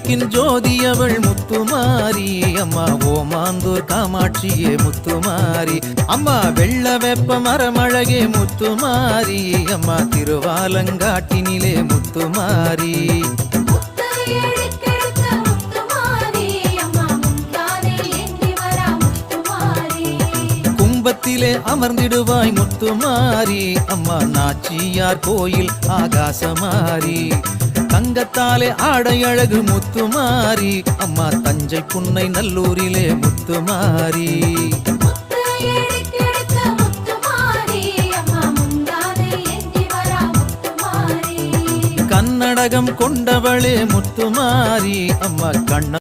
விளக்கின் ஜோதியவள் முத்துமாரி அம்மா ஓமாந்தூர் காமாட்சியே முத்துமாரி அம்மா வெள்ள வெப்ப மரமழகே முத்துமாரி அம்மா திருவாலங்காட்டினிலே முத்துமாரி கும்பத்திலே அமர்ந்திடுவாய் முத்துமாரி அம்மா நாச்சியார் கோயில் ஆகாசமாரி தங்கத்தாலே ஆடை அழகு முத்துமாரி அம்மா தஞ்சை புன்னை நல்லூரிலே முத்துமாரி கன்னடகம் கொண்டவளே முத்துமாரி அம்மா கண்ண